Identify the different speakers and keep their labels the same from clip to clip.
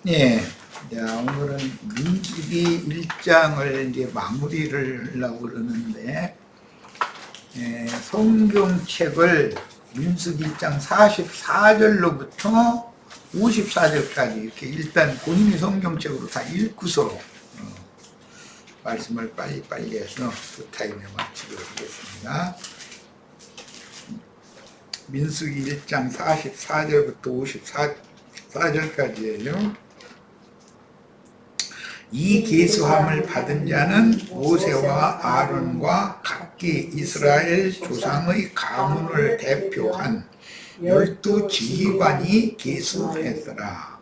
Speaker 1: 예. 자, 오늘은 민수기 1장을 이제 마무리를 하려고 그러는데, 성경책을 민수기 1장 44절로부터 54절까지 이렇게 일단 본인이 성경책으로 다 읽고서 말씀을 빨리빨리 해서 그 타임에 마치도록 하겠습니다. 민수기 1장 44절부터 54절까지예요. 이 계수함을 받은 자는 모세와 아론과 각기 이스라엘 조상의 가문을 대표한 12 지휘관이 계수했더라.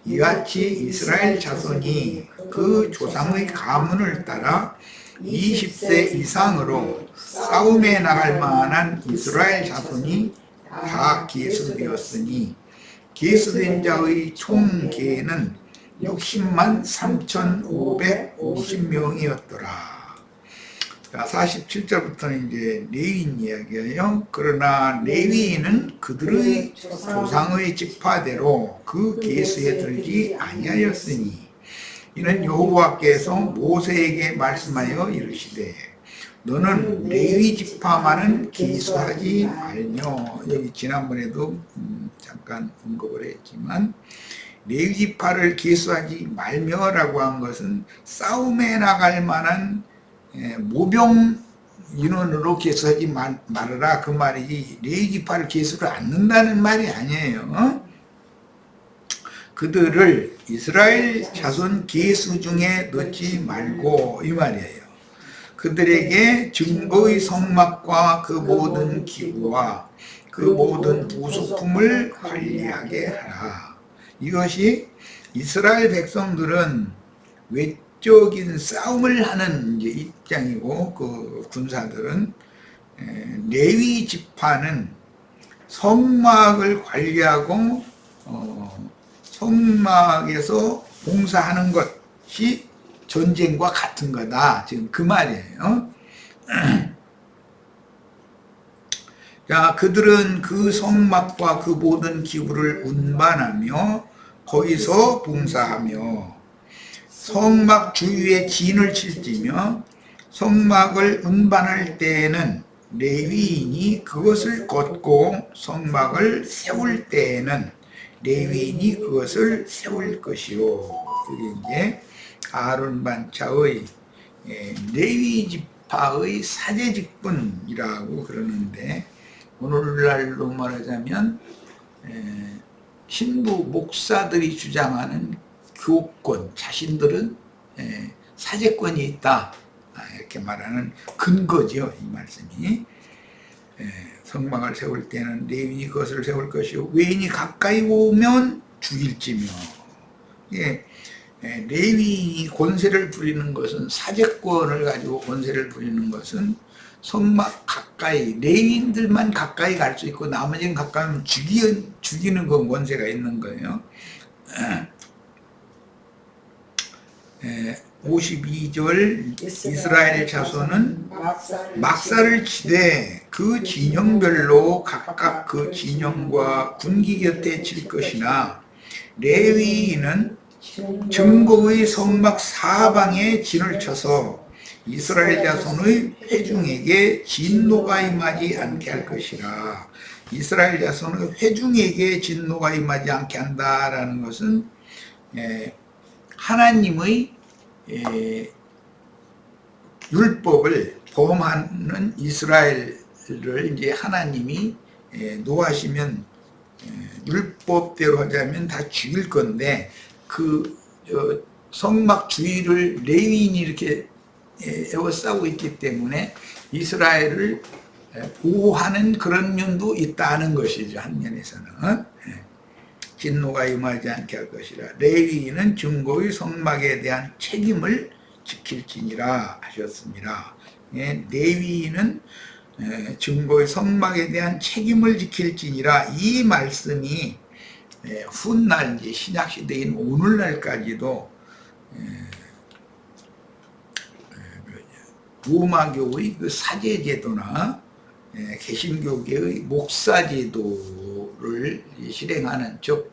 Speaker 1: 이같이 이스라엘 자손이 그 조상의 가문을 따라 20세 이상으로 싸움에 나갈 만한 이스라엘 자손이 다 계수되었으니 계수된 자의 총 계는 60만 3,550명이었더라. 47절부터는 이제 레위인 이야기예요. 그러나 레위인은 그들의 조상의 지파대로 그 계수에 들지 아니하였으니 이는 여호와께서 모세에게 말씀하여 이르시되 너는 레위 지파만은 계수하지 말며. 여기 지난번에도 잠깐 언급을 했지만 레위 지파를 계수하지 말며라고 한 것은 싸움에 나갈 만한 모병 인원으로 계수하지 말아라 그 말이지, 레위 지파를 계수를 않는다는 말이 아니에요. 그들을 이스라엘 자손 계수 중에 넣지 말고 이 말이에요. 그들에게 증거의 성막과 그 모든 기구와 그 모든 부속품을 관리하게 하라. 이것이 이스라엘 백성들은 외적인 싸움을 하는 이제 입장이고, 그 군사들은 레위 지파는 성막을 관리하고 성막에서 봉사하는 것이 전쟁과 같은 거다. 지금 그 말이에요. 자, 그들은 그 성막과 그 모든 기구를 운반하며 거기서 봉사하며 성막 주위에 진을 칠지며 성막을 운반할 때에는 레위인이 그것을 걷고 성막을 세울 때에는 레위인이 그것을 세울 것이요. 이게 이제 아론 반차의 레위 지파의 사제직분이라고 그러는데, 오늘날로 말하자면 신부 목사들이 주장하는 교권, 자신들은 사제권이 있다 이렇게 말하는 근거죠. 이 말씀이 성막을 세울 때는 레위인이 그것을 세울 것이요 외인이 가까이 오면 죽일지며. 레위인이 권세를 부리는 것은, 사제권을 가지고 권세를 부리는 것은 성막 가까이, 레위인들만 가까이 갈 수 있고 나머지는 가까이 오면 죽이는 그 권세가 있는 거예요. 52절 이스라엘 자손은 막사를 치되 그 진영별로 각각 그 진영과 군기 곁에 칠 것이나 레위인은 증거의 성막 사방에 진을 쳐서 이스라엘 자손의 회중에게 진노가 임하지 않게 할 것이라. 이스라엘 자손의 회중에게 진노가 임하지 않게 한다라는 것은 하나님의 율법을 범하는 이스라엘을 이제 하나님이 노하시면 율법대로 하자면 다 죽일 건데, 그 성막 주위를 레위인이 이렇게 에워싸고 있기 때문에 이스라엘을 보호하는 그런 면도 있다는 것이죠. 한 면에서는 진노가 임하지 않게 할 것이라. 레위인은 증거의 성막에 대한 책임을 지킬지니라 하셨습니다. 레위인은 증거의 성막에 대한 책임을 지킬지니라. 이 말씀이 훗날 이제 신약 시대인 오늘날까지도 로마교의 그 사제제도나 개신교계의 목사제도를 실행하는, 즉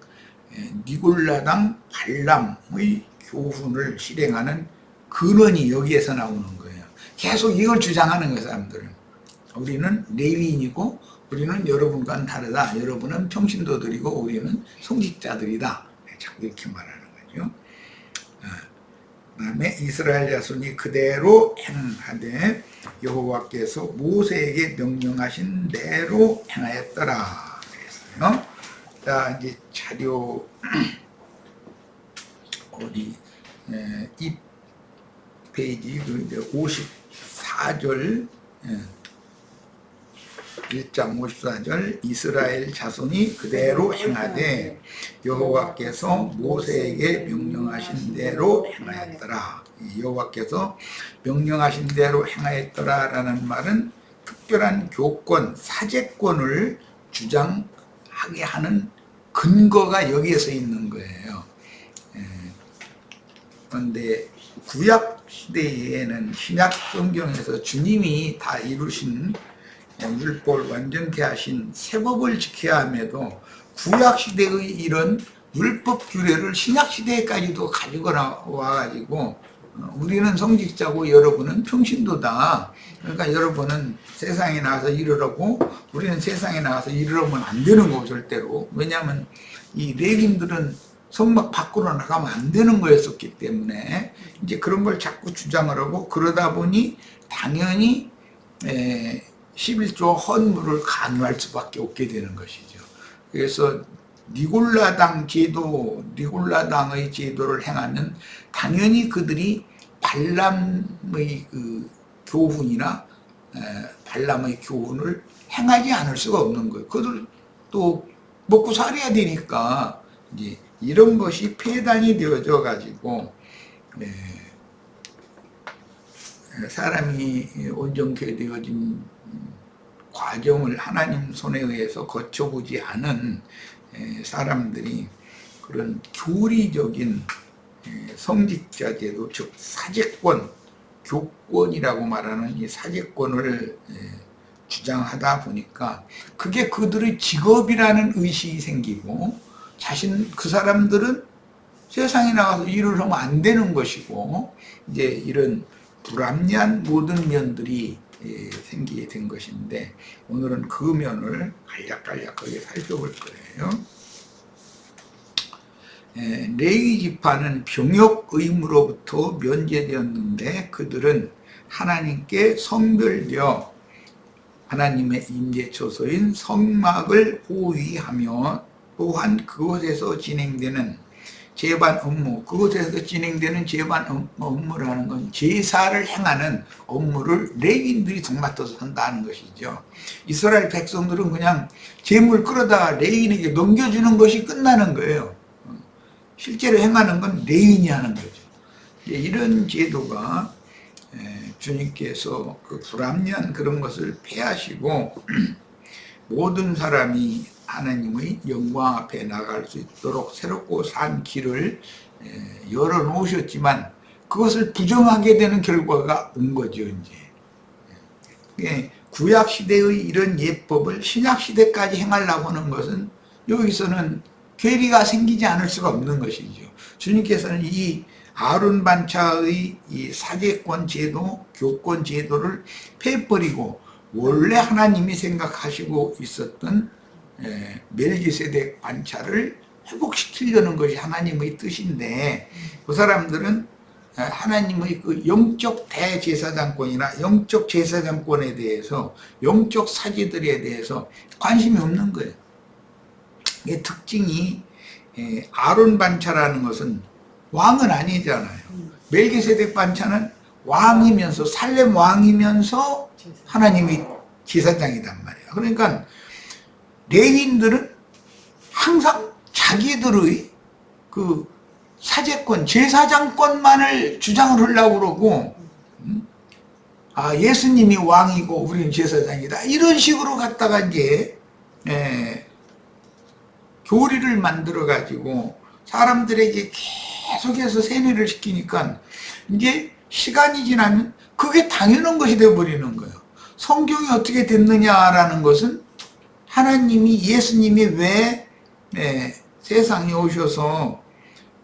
Speaker 1: 니골라당 발람의 교훈을 실행하는 근원이 여기에서 나오는 거예요. 계속 이걸 주장하는 거예요, 사람들은. 우리는 레위인이고 우리는 여러분과는 다르다. 여러분은 평신도들이고 우리는 성직자들이다. 자꾸 이렇게 말하는 거죠. 그 다음에 이스라엘 자손이 그대로 행하되 여호와께서 모세에게 명령하신 대로 행하였더라. 그랬어요. 자, 이제 자료 어디 이 페이지 54절 1장 54절 이스라엘 자손이 그대로 행하되 여호와께서 모세에게 명령하신 대로 행하였더라. 여호와께서 명령하신 대로 행하였더라 라는 말은 특별한 교권, 사제권을 주장하게 하는 근거가 여기에서 있는 거예요. 그런데 구약 시대에는 신약 성경에서 주님이 다 이루신 율법을 완전케 하신 새 법을 지켜야 함에도 구약 시대의 이런 율법 규례를 신약 시대까지도 가지고 와가지고 우리는 성직자고 여러분은 평신도다. 그러니까 여러분은 세상에 나가서 이르라고 우리는 세상에 나가서 이르면 안 되는 거 절대로. 왜냐하면 이 레위인들은 성막 밖으로 나가면 안 되는 거였었기 때문에 이제 그런 걸 자꾸 주장을 하고 그러다 보니 당연히 11조 헌물을 강요할 수밖에 없게 되는 것이죠. 그래서 니골라당 제도, 니골라당의 제도를 행하면 당연히 그들이 발람의 그 교훈이나 발람의 교훈을 행하지 않을 수가 없는 거예요. 그들 또 먹고 살아야 되니까 이제 이런 것이 폐단이 되어져 가지고 사람이 온전케 되어진 과정을 하나님 손에 의해서 거쳐보지 않은 사람들이 그런 교리적인 성직자 제도, 즉 사제권, 교권이라고 말하는 이 사제권을 주장하다 보니까 그게 그들의 직업이라는 의식이 생기고 그 사람들은 세상에 나가서 일을 하면 안 되는 것이고 이제 이런 불합리한 모든 면들이 생기게 된 것인데 오늘은 그 면을 간략간략하게 살펴볼 거예요. 레위 지파는 병역 의무로부터 면제되었는데 그들은 하나님께 성별되어 하나님의 임재 처소인 성막을 호위하며 또한 그곳에서 진행되는 제반 업무, 그곳에서 진행되는 제반 업무라는 건 제사를 행하는 업무를 레위인들이 맡아서 한다는 것이죠. 이스라엘 백성들은 그냥 제물 끌어다가 레위인에게 넘겨주는 것이 끝나는 거예요. 실제로 행하는 건 레위인이 하는 거죠. 이런 제도가 주님께서 그 불합리한 그런 것을 폐하시고 모든 사람이 하나님의 영광 앞에 나갈 수 있도록 새롭고 산 길을 열어놓으셨지만 그것을 부정하게 되는 결과가 온 거죠. 이제 구약 시대의 이런 예법을 신약 시대까지 행하려고 하는 것은 여기서는 괴리가 생기지 않을 수가 없는 것이죠. 주님께서는 이 아론 반차의 이 사제권 제도, 교권 제도를 폐버리고 원래 하나님이 생각하시고 있었던 멜기세덱 반차를 회복시키려는 것이 하나님의 뜻인데 그 사람들은 하나님의 그 영적 대제사장권이나 영적 제사장권에 대해서 영적 사제들에 대해서 관심이 없는 거예요. 이 특징이 아론 반차라는 것은 왕은 아니잖아요. 멜기세덱 반차는 왕이면서 살렘 왕이면서 하나님의 제사장이단 말이에요. 그러니까 레위인들은 항상 자기들의 그 사제권, 제사장권만을 주장을 하려고 그러고, 예수님이 왕이고 우리는 제사장이다. 이런 식으로 갖다가 이제, 교리를 만들어가지고 사람들에게 계속해서 세뇌를 시키니까 이제 시간이 지나면 그게 당연한 것이 되어버리는 거예요. 성경이 어떻게 됐느냐라는 것은 하나님이 예수님이 왜 세상에 오셔서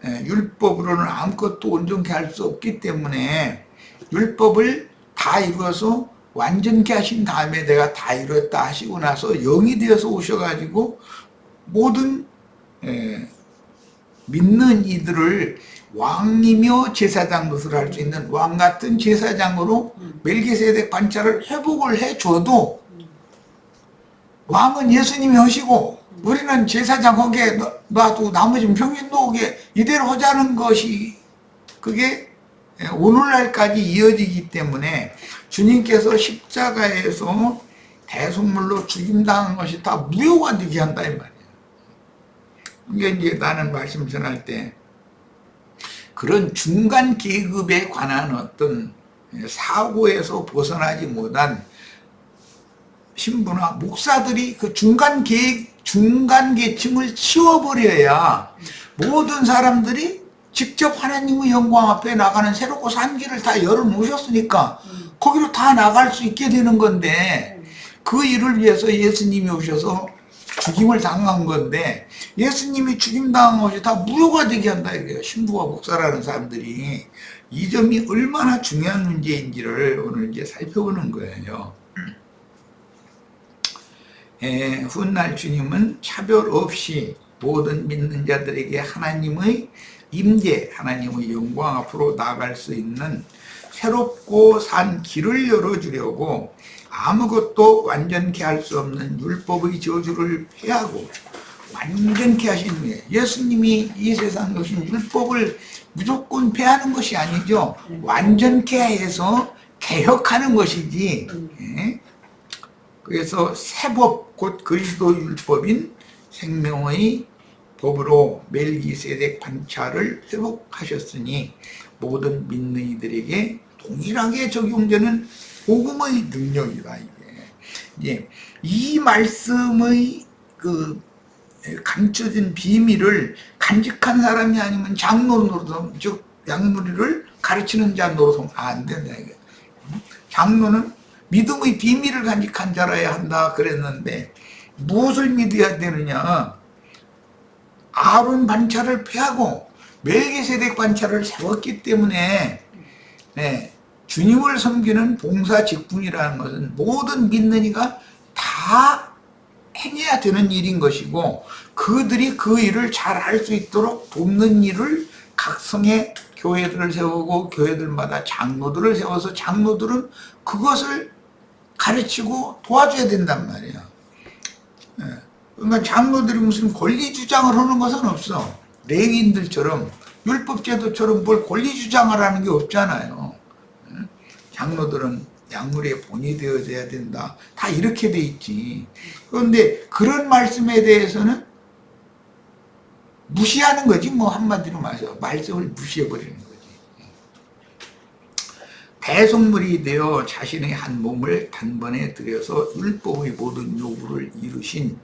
Speaker 1: 율법으로는 아무것도 온전케 할 수 없기 때문에 율법을 다 이루어서 완전케 하신 다음에 내가 다 이뤘다 하시고 나서 영이 되어서 오셔가지고 모든 믿는 이들을 왕이며 제사장 노릇을 할 수 있는 왕 같은 제사장으로 멜기세덱 반차를 회복을 해줘도 왕은 예수님이 하시고 우리는 제사장 하게 놔두고 나머지는 평신도 오게 이대로 하자는 것이 그게 오늘날까지 이어지기 때문에 주님께서 십자가에서 대속물로 죽임당한 것이 다 무효가 되게 한다 이 말이에요. 이게 이제 나는 말씀 전할 때 그런 중간 계급에 관한 어떤 사고에서 벗어나지 못한 신부나 목사들이 그 중간 계층을 치워버려야 모든 사람들이 직접 하나님의 영광 앞에 나가는 새롭고 산 길을 다 열어놓으셨으니까 거기로 다 나갈 수 있게 되는 건데 그 일을 위해서 예수님이 오셔서 죽임을 당한 건데 예수님이 죽임당한 것이 다 무효가 되게 한다 이거예요. 신부와 목사라는 사람들이 이 점이 얼마나 중요한 문제인지를 오늘 이제 살펴보는 거예요. 훗날 주님은 차별 없이 모든 믿는 자들에게 하나님의 임재, 하나님의 영광 앞으로 나아갈 수 있는 새롭고 산 길을 열어주려고 아무것도 완전케 할 수 없는 율법의 저주를 폐하고 완전케 하신 후에 예수님이 이 세상에 오신 율법을 무조건 폐하는 것이 아니죠. 완전케 해서 개혁하는 것이지. 그래서 새법 곧 그리스도 율법인 생명의 법으로 멜기세덱 반차를 회복하셨으니 모든 믿는 이들에게 동일하게 적용되는 복음의 능력이다. 이게 이 말씀의 그 감춰진 비밀을 간직한 사람이 아니면 장로 노릇, 즉 양무리를 가르치는 자 노릇하면 안 된다. 이게 장로는 믿음의 비밀을 간직한 자라야 한다 그랬는데 무엇을 믿어야 되느냐? 아론 반차를 폐하고 멜기세덱 반차를 세웠기 때문에 주님을 섬기는 봉사 직분이라는 것은 모든 믿는 이가 다 행해야 되는 일인 것이고 그들이 그 일을 잘 할 수 있도록 돕는 일을 각 성의 교회들을 세우고 교회들마다 장로들을 세워서 장로들은 그것을 가르치고 도와줘야 된단 말이야. 그러니까 장로들이 무슨 권리 주장을 하는 것은 없어. 레위인들처럼 율법제도처럼 뭘 권리 주장을 하는 게 없잖아요. 장로들은 양물의 본이 되어져야 된다. 다 이렇게 돼 있지. 그런데 그런 말씀에 대해서는 무시하는 거지. 뭐 한마디로 말해서 말씀을 무시해버리는 거지. 대속물이 되어 자신의 한 몸을 단번에 들여서 율법의 모든 요구를 이루신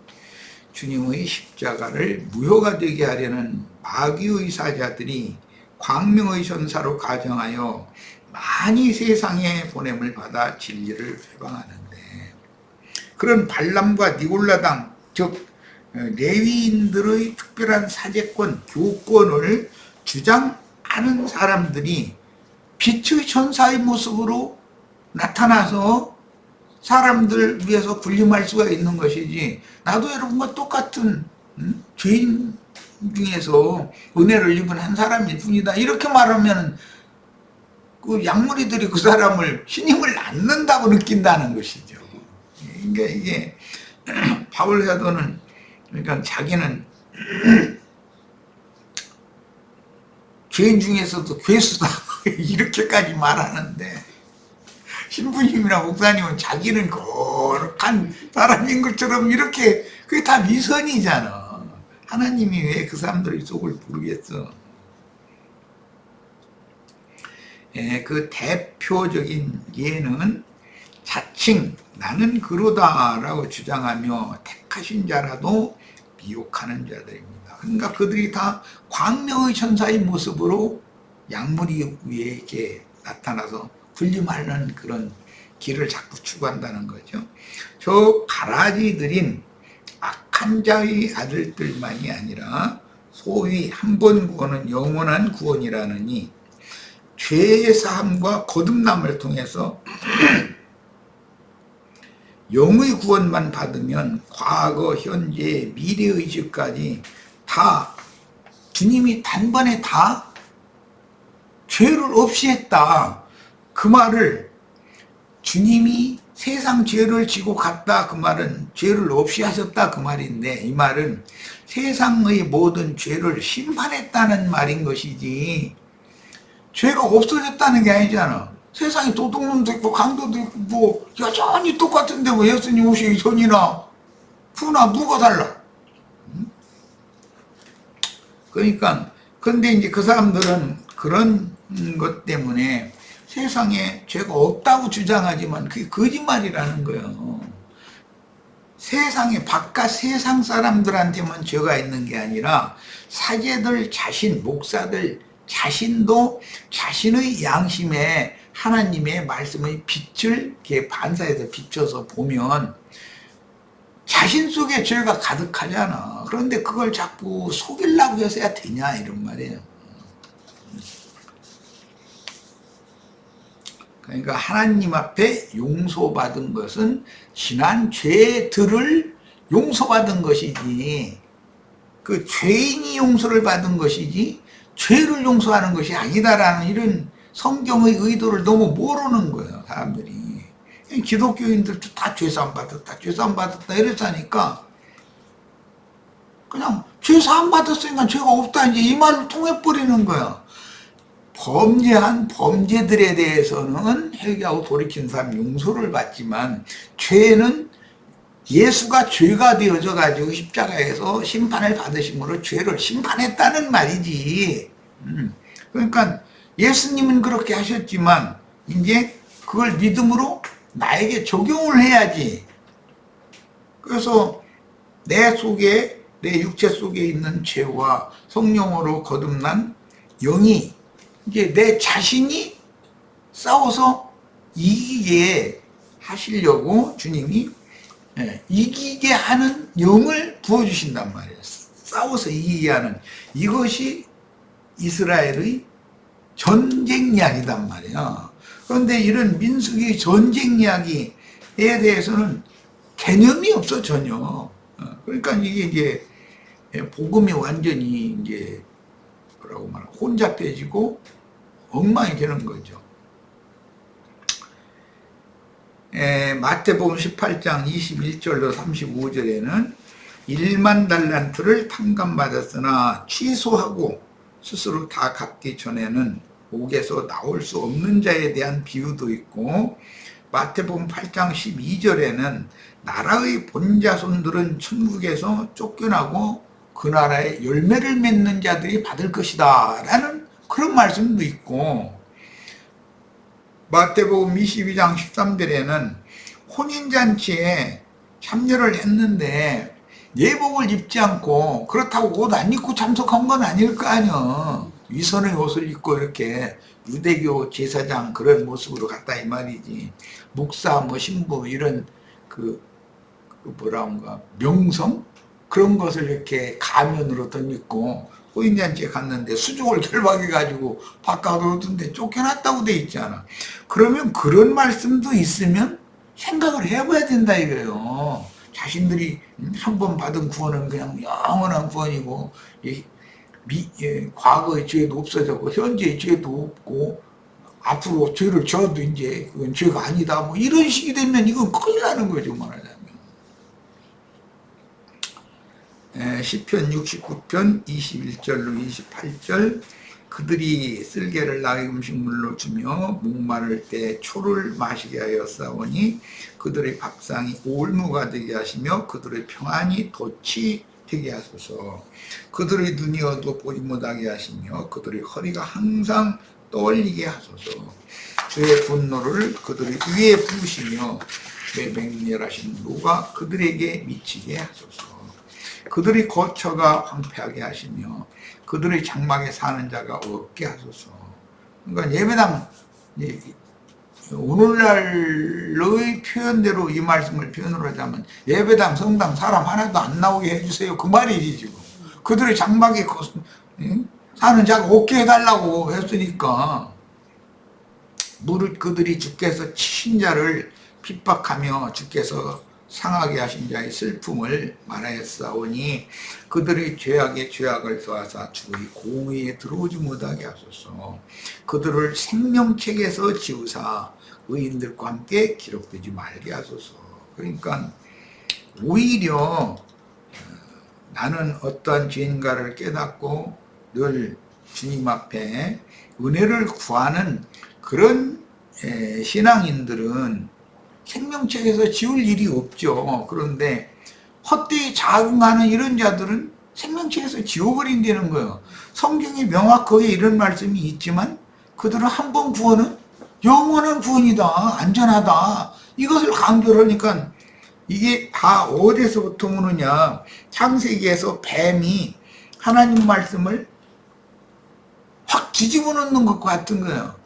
Speaker 1: 주님의 십자가를 무효가 되게 하려는 마귀의 사자들이 광명의 전사로 가정하여 많이 세상에 보냄을 받아 진리를 회방하는데 그런 발람과 니골라당 즉 레위인들의 특별한 사제권, 교권을 주장하는 사람들이 빛의 천사의 모습으로 나타나서 사람들 위해서 군림할 수가 있는 것이지 나도 여러분과 똑같은 죄인 중에서 은혜를 입은 한 사람일 뿐이다 이렇게 말하면 그 양무리들이 그 사람을 신임을 낳는다고 느낀다는 것이죠. 그러니까 이게 바울 사도는 그러니까 자기는 죄인 중에서도 괴수다 이렇게까지 말하는데 신부님이나 목사님은 자기는 거룩한 사람인 것처럼 이렇게 그게 다 미선이잖아. 하나님이 왜 그 사람들의 속을 모르겠어. 그 대표적인 예는 자칭 나는 그러다라고 주장하며 택하신 자라도 미혹하는 자들입니다. 그러니까 그들이 다 광명의 천사의 모습으로 양무리 위에 이렇게 나타나서 군림하는 그런 길을 자꾸 추구한다는 거죠. 저 가라지들인 악한 자의 아들들만이 아니라 소위 한 번 구원은 영원한 구원이라느니 죄의 사함과 거듭남을 통해서 영의 구원만 받으면 과거, 현재, 미래의 죄까지 다 주님이 단번에 다 죄를 없이 했다. 그 말을 주님이 세상 죄를 지고 갔다 그 말은 죄를 없이 하셨다 그 말인데, 이 말은 세상의 모든 죄를 심판했다는 말인 것이지 죄가 없어졌다는 게 아니잖아. 세상에 도둑놈도 있고 강도도 있고 뭐 여전히 똑같은데 뭐 예수님 오시기 전이나 후나 뭐가 달라? 그러니까 근데 이제 그 사람들은 그런 것 때문에 세상에 죄가 없다고 주장하지만 그게 거짓말이라는 거예요. 세상에 바깥 세상 사람들한테만 죄가 있는 게 아니라 사제들 자신, 목사들 자신도 자신의 양심에 하나님의 말씀의 빛을 이렇게 반사해서 비춰서 보면 자신 속에 죄가 가득하잖아. 그런데 그걸 자꾸 속이려고 해서야 되냐 이런 말이에요. 그러니까 하나님 앞에 용서받은 것은 지난 죄들을 용서받은 것이지 그 죄인이 용서를 받은 것이지 죄를 용서하는 것이 아니다라는 이런 성경의 의도를 너무 모르는 거예요, 사람들이. 기독교인들도 다 죄사함 받았다, 죄사함 받았다 이랬다니까 그냥 죄사함 받았으니까 죄가 없다 이제 이 말을 통해버리는 거야. 범죄한 범죄들에 대해서는 회개하고 돌이킨 사람 용서를 받지만 죄는 예수가 죄가 되어져 가지고 십자가에서 심판을 받으심으로 죄를 심판했다는 말이지. 그러니까 예수님은 그렇게 하셨지만 이제 그걸 믿음으로 나에게 적용을 해야지. 그래서 내 속에 내 육체 속에 있는 죄와 성령으로 거듭난 영이 이제 내 자신이 싸워서 이기게 하시려고 주님이 이기게 하는 영을 부어주신단 말이에요. 싸워서 이기게 하는 이것이 이스라엘의 전쟁 이야기단 말이에요. 그런데 이런 민수기 전쟁 이야기에 대해서는 개념이 없어 전혀. 그러니까 이게 이제 복음이 완전히 이제 뭐라고 말하나 혼잡해지고 엉망이 되는 거죠. 마태복음 18장 21절로 35절에는 1만 달란트를 탕감받았으나 취소하고 스스로 다 갚기 전에는 옥에서 나올 수 없는 자에 대한 비유도 있고, 마태복음 8장 12절에는 나라의 본자손들은 천국에서 쫓겨나고 그 나라의 열매를 맺는 자들이 받을 것이다 라는 그런 말씀도 있고, 마태복음 22장 13절에는 혼인잔치에 참여를 했는데 예복을 입지 않고 그렇다고 옷 안 입고 참석한 건 아닐 거 아니야. 위선의 옷을 입고 이렇게 유대교 제사장 그런 모습으로 갔다 이 말이지. 목사 뭐 신부 이런 그 뭐라운가 명성 그런 것을 이렇게 가면으로 덧입고 혼인잔치에 갔는데 수족을 결박해가지고 바깥으로 오던데 쫓겨났다고 돼 있잖아. 그러면 그런 말씀도 있으면 생각을 해봐야 된다 이거예요. 자신들이 한 번 받은 구원은 그냥 영원한 구원이고 과거의 죄도 없어졌고 현재의 죄도 없고 앞으로 죄를 져도 이제 그건 죄가 아니다 뭐 이런 식이 되면 이건 큰일 나는 거죠 말하자면. 시편 69편 21절로 28절 그들이 쓸개를 나의 음식물로 주며 목마를 때 초를 마시게 하였사오니 그들의 밥상이 올무가 되게 하시며 그들의 평안이 돛이 되게 하소서. 그들의 눈이 어두워 보지 못하게 하시며 그들의 허리가 항상 떨리게 하소서. 주의 분노를 그들의 위에 부으시며 주의 맹렬하신 노가 그들에게 미치게 하소서. 그들의 거처가 황폐하게 하시며 그들의 장막에 사는 자가 없게 하소서. 그러니까 예배당 오늘날의 표현대로 이 말씀을 표현을 하자면 예배당 성당 사람 하나도 안 나오게 해주세요 그 말이지 지금. 그들의 장막에 사는 자가 없게 해달라고 했으니까 무릇 그들이 주께서 치신 자를 핍박하며 주께서 상하게 하신 자의 슬픔을 말하였사오니 그들의 죄악에 죄악을 더하사 주의 공의에 들어오지 못하게 하소서. 그들을 생명책에서 지우사 의인들과 함께 기록되지 말게 하소서. 그러니까 오히려 나는 어떠한 죄인가를 깨닫고 늘 주님 앞에 은혜를 구하는 그런 신앙인들은 생명책에서 지울 일이 없죠. 그런데 헛되이 자긍하는 이런 자들은 생명책에서 지워버린다는 거예요. 성경에 명확하게 이런 말씀이 있지만 그들은 한 번 구원은 영원한 구원이다, 안전하다, 이것을 강조를 하니까 이게 다 어디서부터 오느냐. 창세기에서 뱀이 하나님 말씀을 확 뒤집어 놓는 것과 같은 거예요.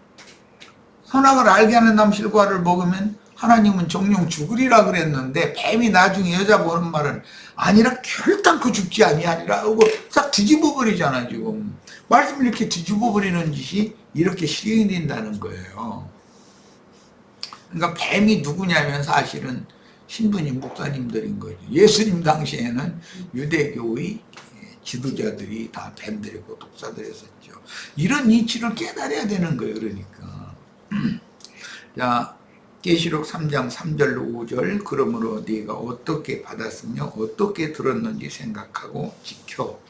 Speaker 1: 선악을 알게 하는 나무실과를 먹으면 하나님은 정령 죽으리라 그랬는데 뱀이 나중에 여자 보는 말은 아니라 결단코 죽지 아니하리라 하고 싹 뒤집어 버리잖아. 지금 말씀을 이렇게 뒤집어 버리는 짓이 이렇게 실행이 된다는 거예요. 그러니까 뱀이 누구냐면 사실은 신부님 목사님들인 거죠. 예수님 당시에는 유대교의 지도자들이 다 뱀들이고 독사들이었었죠. 이런 이치를 깨달아야 되는 거예요. 그러니까 자, 계시록 3장 3절로 5절 그러므로 네가 어떻게 받았으며 어떻게 들었는지 생각하고 지켜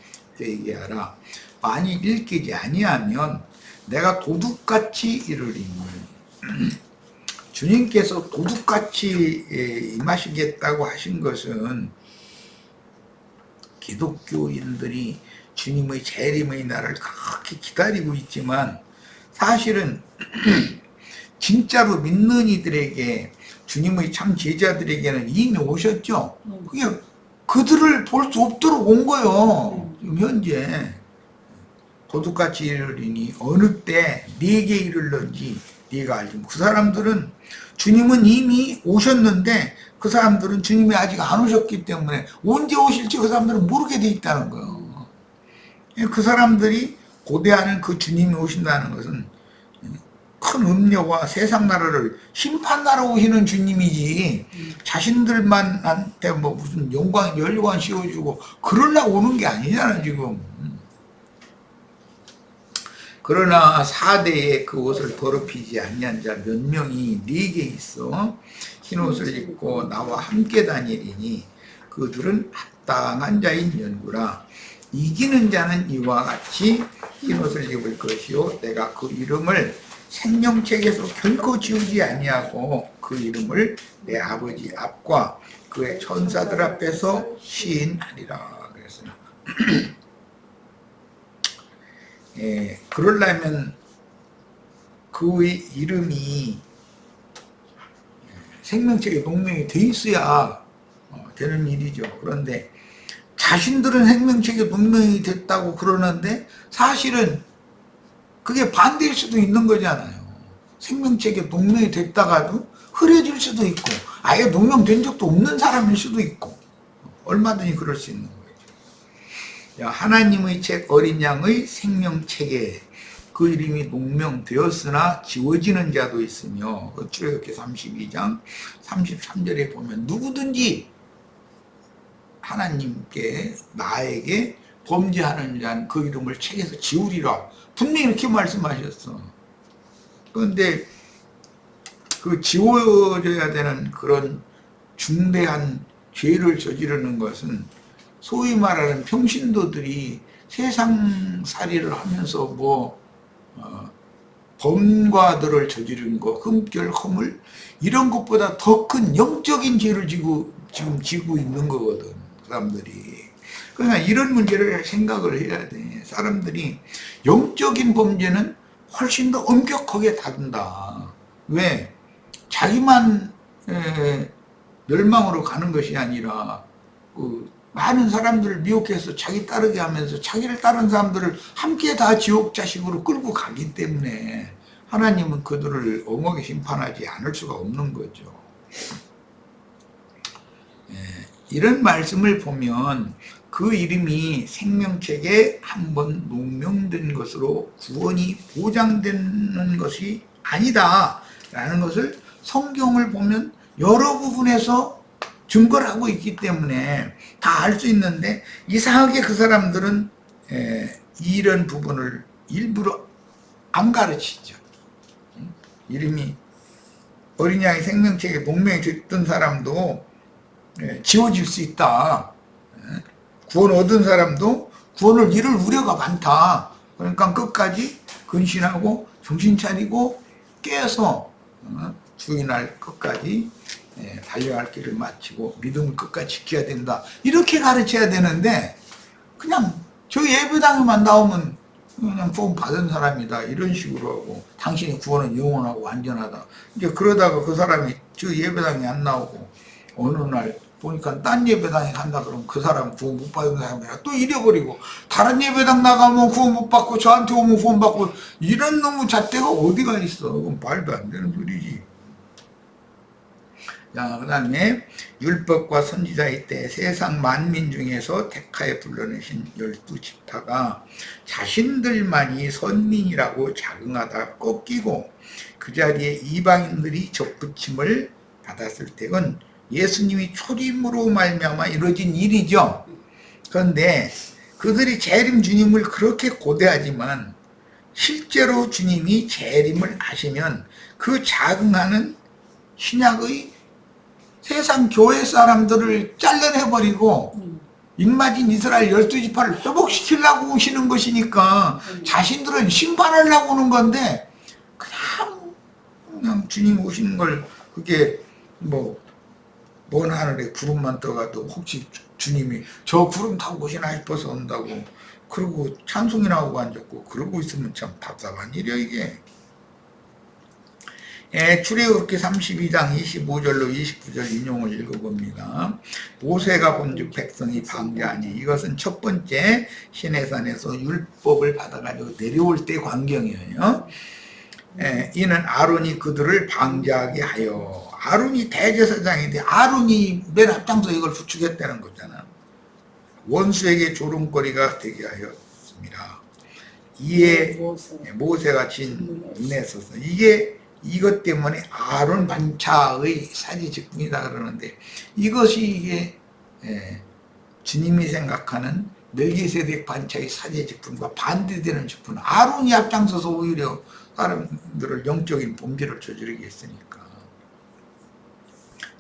Speaker 1: 얘기하라. 만일 읽히지 아니하면 내가 도둑같이 이르리니. 주님께서 도둑같이 임하시겠다고 하신 것은 기독교인들이 주님의 재림의 날을 그렇게 기다리고 있지만 사실은 진짜로 믿는 이들에게 주님의 참 제자들에게는 이미 오셨죠. 그게 그들을 볼 수 없도록 온 거예요. 지금 현재 도둑같이 이르리니 어느 때 네게 이르는지 네가 알지. 그 사람들은 주님은 이미 오셨는데 그 사람들은 주님이 아직 안 오셨기 때문에 언제 오실지 그 사람들은 모르게 돼 있다는 거예요. 그 사람들이 고대하는 그 주님이 오신다는 것은 큰 음료와 세상 나라를 심판하러 오시는 주님이지 자신들만한테 뭐 무슨 영광 연료관 씌워주고 그러려고 오는 게 아니잖아 지금. 그러나 4대에 그 옷을 더럽히지 아니한 자 몇 명이 네게 있어 흰옷을 입고 나와 함께 다니리니 그들은 합당한 자인 연구라. 이기는 자는 이와 같이 흰옷을 입을 것이요 내가 그 이름을 생명책에서 결코 지우지 아니하고 그 이름을 내 아버지 앞과 그의 천사들 앞에서 시인하리라. 그랬어요. 그러려면 그의 이름이 생명책에 농명이 돼 있어야 되는 일이죠. 그런데 자신들은 생명책에 농명이 됐다고 그러는데 사실은 그게 반대일 수도 있는 거잖아요. 생명책에 농명이 됐다가도 흐려질 수도 있고 아예 농명된 적도 없는 사람일 수도 있고 얼마든지 그럴 수 있는 거예요. 하나님의 책 어린 양의 생명책에 그 이름이 농명되었으나 지워지는 자도 있으며 출애굽기 32장 33절에 보면 누구든지 하나님께 나에게 범죄하는 자는 그 이름을 책에서 지우리라 분명히 이렇게 말씀하셨어. 그런데 그 지워져야 되는 그런 중대한 죄를 저지르는 것은 소위 말하는 평신도들이 세상살이를 하면서 뭐 범과들을 저지른 거, 흠결, 허물 이런 것보다 더 큰 영적인 죄를 지금 지고 있는 거거든 사람들이. 그러니까 이런 문제를 생각을 해야 돼. 사람들이 영적인 범죄는 훨씬 더 엄격하게 다룬다. 왜? 자기만 멸망으로 가는 것이 아니라 많은 사람들을 미혹해서 자기 따르게 하면서 자기를 따른 사람들을 함께 다 지옥 자식으로 끌고 가기 때문에 하나님은 그들을 엄하게 심판하지 않을 수가 없는 거죠. 이런 말씀을 보면 그 이름이 생명책에 한번 농명된 것으로 구원이 보장되는 것이 아니다 라는 것을 성경을 보면 여러 부분에서 증거를 하고 있기 때문에 다 알 수 있는데, 이상하게 그 사람들은 이런 부분을 일부러 안 가르치죠. 이름이 어린 양의 생명책에 농명이 됐던 사람도 지워질 수 있다. 구원 얻은 사람도 구원을 잃을 우려가 많다. 그러니까 끝까지 근신하고 정신 차리고 깨서 주인할 끝까지 달려갈 길을 마치고 믿음을 끝까지 지켜야 된다. 이렇게 가르쳐야 되는데, 그냥 저 예배당에만 나오면 그냥 구원 받은 사람이다 이런 식으로 하고, 당신의 구원은 영원하고 완전하다. 이제 그러다가 그 사람이 저 예배당에 안 나오고 어느 날 보니까 딴 예배당에 간다 그러면 그 사람 구원 못 받은 사람이라 또 잃어버리고, 다른 예배당 나가면 구원 못 받고 저한테 오면 구원 받고, 이런 놈의 잣대가 어디가 있어. 그건 말도 안 되는 소리지. 자, 그 다음에 율법과 선지자의 때 세상 만민 중에서 택하여 불러내신 12지파가 자신들만이 선민이라고 자긍하다 꺾이고 그 자리에 이방인들이 접붙임을 받았을 때는 예수님이 초림으로 말미암아 이루어진 일이죠. 그런데 그들이 재림 주님을 그렇게 고대하지만 실제로 주님이 재림을 하시면 그 자긍하는 신약의 세상 교회 사람들을 잘라내버리고 입맞은 이스라엘 12지파를 회복시키려고 오시는 것이니까 자신들은 심판하려고 오는 건데, 그냥 주님 오시는 걸 그게 먼 하늘에 구름만 떠가도 혹시 주님이 저 구름 타고 오시나 싶어서 온다고 그러고 찬송이나 하고 앉았고 그러고 있으면 참 답답한 일이야 이게. 출애굽기 32장 25절로 29절 인용을 읽어봅니다. 모세가 본즉 백성이 방자하니, 이것은 첫 번째 시내산에서 율법을 받아가지고 내려올 때 광경이에요. 이는 아론이 그들을 방자하게 하여, 아론이 대제사장인데 아론이 맨 앞장서 이걸 부축했다는 거잖아. 원수에게 조롱거리가 되게 하였습니다. 이에 모세가 진 문에 서서, 이것 때문에 아론 반차의 사지 직분이다 그러는데, 이것이 이게 주님이 생각하는 멜기세덱 반차의 사지 직분과 반대되는 직분. 아론이 앞장서서 오히려 사람들을 영적인 범죄를 저지르게 했으니까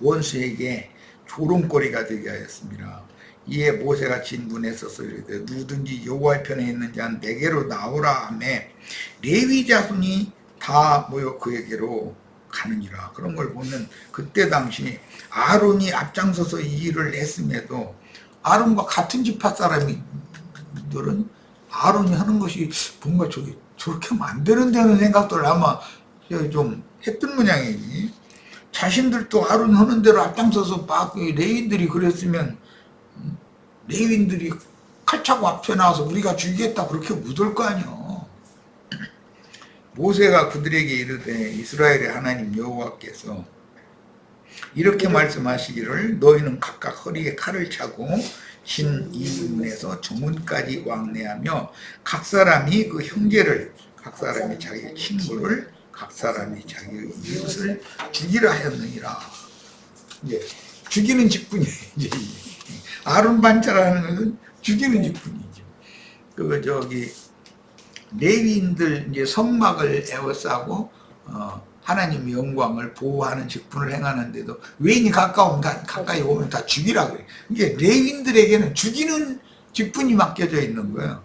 Speaker 1: 원수에게 조롱거리가 되게 하였습니다. 이에 모세가 진 문에 서서 이르되 누구든지 여호와의 편에 있는 자는 내게로 나오라 하며 레위 자손이 다 모여 그에게로 가느니라. 그런 걸 보면 그때 당시 아론이 앞장서서 이 일을 했음에도 아론과 같은 지파 사람들은 아론이 하는 것이 뭔가 저렇게 하면 안 되는다는 생각들을 아마 좀 했던 모양이지. 자신들도 아론 하는 대로 앞장서서 막 레위인들이 그랬으면 레위인들이 칼 차고 앞에 나와서 우리가 죽이겠다 그렇게 묻을 거 아니야. 모세가 그들에게 이르되 이스라엘의 하나님 여호와께서 이렇게 말씀하시기를, 너희는 각각 허리에 칼을 차고 진 이문에서 저문까지 왕래하며 각 사람이 그 형제를, 각 사람이 자기 친구를, 각 사람이 자기의 이웃을 죽이라 하였느니라. 이제 죽이는 직분이에요. 이제 아론 반차라는 것은 죽이는 직분이죠. 레위인들 이제 성막을 에워싸고 하나님의 영광을 보호하는 직분을 행하는데도 외인이 가까이 오면 다 죽이라 그래. 이게 레위인들에게는 죽이는 직분이 맡겨져 있는 거예요.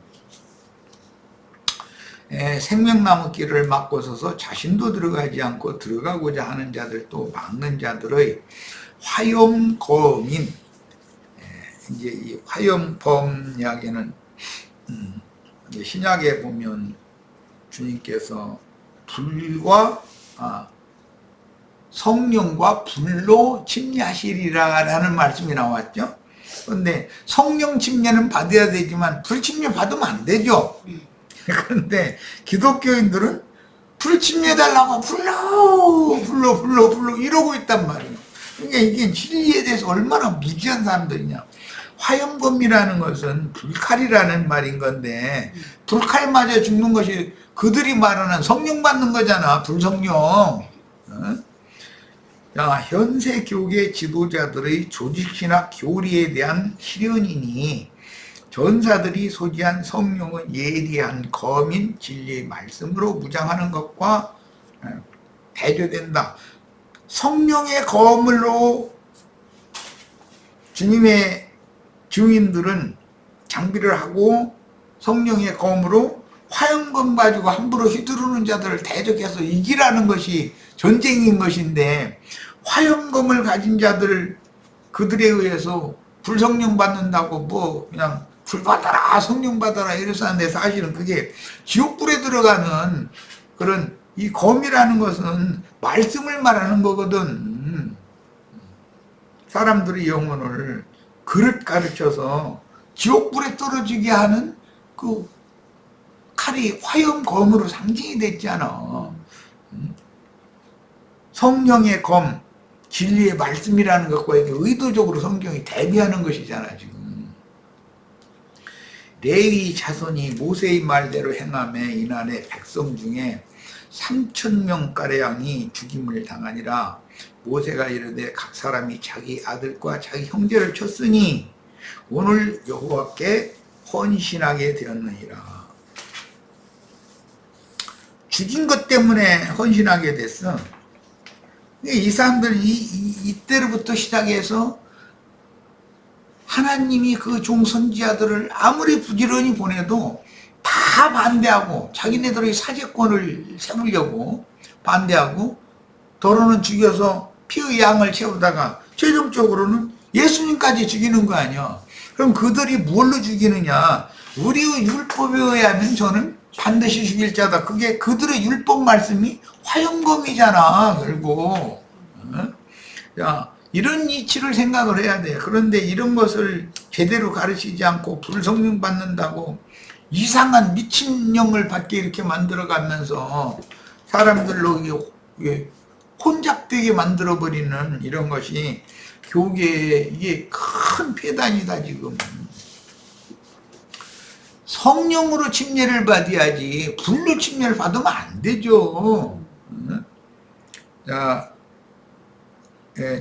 Speaker 1: 생명나무 길을 막고 서서 자신도 들어가지 않고 들어가고자 하는 자들도 막는 자들의 화염검인, 이제 이 화염검 이야기는 신약에 보면 주님께서 불과 성령과 불로 침례하시리라는 말씀이 나왔죠. 그런데 성령 침례는 받아야 되지만 불 침례 받으면 안 되죠. 그런데 기독교인들은 불 침례 달라고 불러 이러고 있단 말이에요. 그러니까 이게 진리에 대해서 얼마나 무지한 사람들이냐. 화염검이라는 것은 불칼이라는 말인 건데 불칼 맞아 죽는 것이 그들이 말하는 성령 받는 거잖아. 불성령. 어? 자, 현세 교계 지도자들의 조직신학 교리에 대한 실현이니 전사들이 소지한 성령은 예리한 검인 진리의 말씀으로 무장하는 것과 대조된다. 성령의 검으로 주님의 증인들은 장비를 하고 성령의 검으로 화염검 가지고 함부로 휘두르는 자들을 대적해서 이기라는 것이 전쟁인 것인데 화염검을 가진 자들 그들에 의해서 불성령 받는다고 뭐 그냥 불 받아라 성령 받아라 이래서 하는데 사실은 그게 지옥불에 들어가는 그런 이 검이라는 것은 말씀을 말하는 거거든. 사람들의 영혼을 그릇 가르쳐서 지옥불에 떨어지게 하는 그 칼이 화염검으로 상징이 됐잖아. 성령의 검, 진리의 말씀이라는 것과 이게 의도적으로 성경이 대비하는 것이잖아 지금. 레위 자손이 모세의 말대로 행함에 이날에 백성 중에 3,000명가량이 죽임을 당하니라. 모세가 이르되 각 사람이 자기 아들과 자기 형제를 쳤으니 오늘 여호와께 헌신하게 되었느니라. 죽인 것 때문에 헌신하게 됐어. 이 사람들은 이때로부터 시작해서 하나님이 그 종 선지자들을 아무리 부지런히 보내도 다 반대하고 자기네들의 사제권을 세우려고 반대하고 더러는 죽여서 피의 양을 채우다가 최종적으로는 예수님까지 죽이는 거 아니야. 그럼 그들이 뭘로 죽이느냐. 우리의 율법에 의하면 저는 반드시 죽일 자다. 그게 그들의 율법 말씀이 화염검이잖아 결국. 자, 이런 이치를 생각을 해야 돼. 그런데 이런 것을 제대로 가르치지 않고 불성령 받는다고 이상한 미친령을 받게 이렇게 만들어가면서 사람들로 혼잡되게 만들어버리는 이런 것이 교계에 이게 큰 폐단이다 지금. 성령으로 침례를 받아야지 불로 침례를 받으면 안 되죠. 자,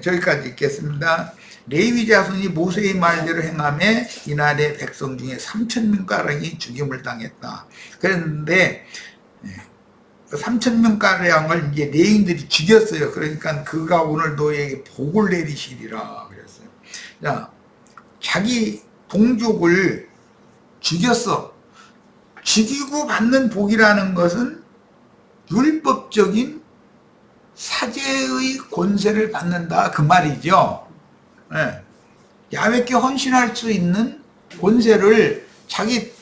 Speaker 1: 저기까지 읽겠습니다. 레위 자손이 모세의 말대로 행함에 이날에 백성 중에 3,000명가량이 죽임을 당했다. 그랬는데 3,000명가량을 이제 레위인들이 죽였어요. 그러니까 그가 오늘 너에게 복을 내리시리라 그랬어요. 자, 자기 동족을 죽였어. 죽이고 받는 복이라는 것은 율법적인 사제의 권세를 받는다 그 말이죠. 네. 야훼께 헌신할 수 있는 권세를 자기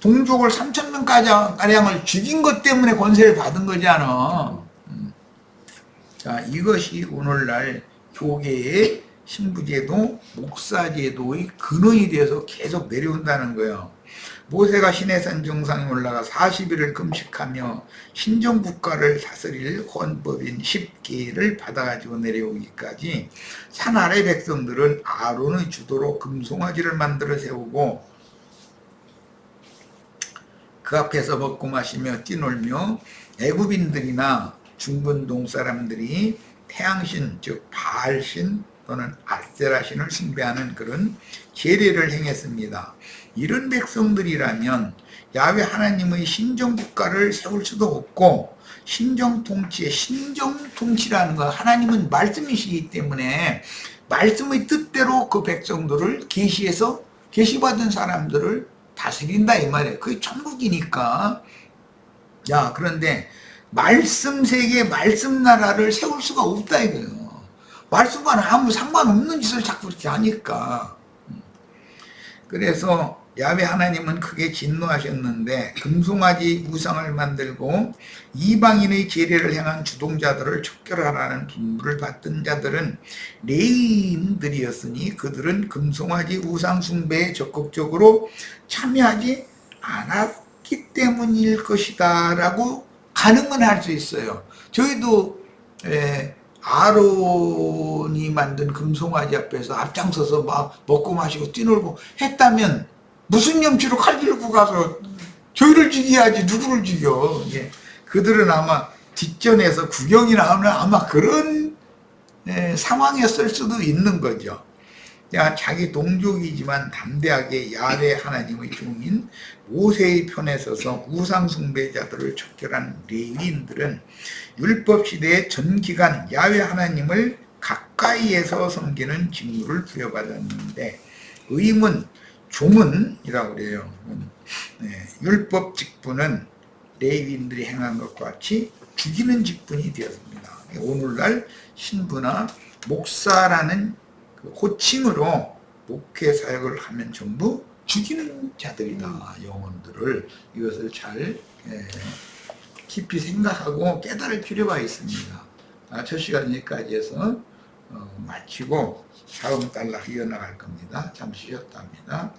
Speaker 1: 동족을 3,000명가량을 죽인 것 때문에 권세를 받은 거잖아. 자, 이것이 오늘날 교계의 신부제도, 목사제도의 근원이 되어서 계속 내려온다는 거예요. 모세가 시내산 정상에 올라가 40일을 금식하며 신정국가를 다스릴 헌법인 10계를 받아가지고 내려오기까지 산 아래 백성들은 아론의 주도로 금송아지를 만들어 세우고 그 앞에서 먹고 마시며 뛰놀며 애굽인들이나 중근동 사람들이 태양신 즉 바알신 또는 아세라신을 숭배하는 그런 제례를 행했습니다. 이런 백성들이라면 야훼 하나님의 신정국가를 세울 수도 없고 신정통치의 신정통치라는 건 하나님은 말씀이시기 때문에 말씀의 뜻대로 그 백성들을 계시해서 계시받은 사람들을 다스린다 이 말이에요. 그게 천국이니까. 야, 그런데 말씀 세계 말씀 나라를 세울 수가 없다 이거예요. 말씀과는 아무 상관없는 짓을 자꾸 이렇게 하니까. 그래서 야훼 하나님은 크게 진노하셨는데 금송아지 우상을 만들고 이방인의 제례를 행한 주동자들을 척결하라는 분부를 받던 자들은 레위인들이었으니 그들은 금송아지 우상 숭배에 적극적으로 참여하지 않았기 때문일 것이다 라고 가능은 할 수 있어요. 저희도 아론이 만든 금송아지 앞에서 앞장서서 막 먹고 마시고 뛰놀고 했다면 무슨 염치로 칼 들고 가서 저희를 죽여야지 누구를 죽여. 예. 그들은 아마 뒷전에서 구경이 나오는 아마 그런 상황이었을 수도 있는 거죠. 자기 동족이지만 담대하게 야훼 하나님의 종인 모세의 편에 서서 우상 숭배자들을 척결한 레위인들은 율법 시대의 전 기간 야훼 하나님을 가까이에서 섬기는 직무를 부여받았는데, 의문, 조문이라고 그래요. 율법 직분은 레위인들이 행한 것과 같이 죽이는 직분이 되었습니다. 오늘날 신부나 목사라는 호칭으로 목회 사역을 하면 전부 죽이는 자들이다. 영혼들을. 이것을 잘 깊이 생각하고 깨달을 필요가 있습니다. 첫 시간 여기까지 해서 마치고 다음 달로 이어나갈 겁니다. 잠시 쉬었다 합니다.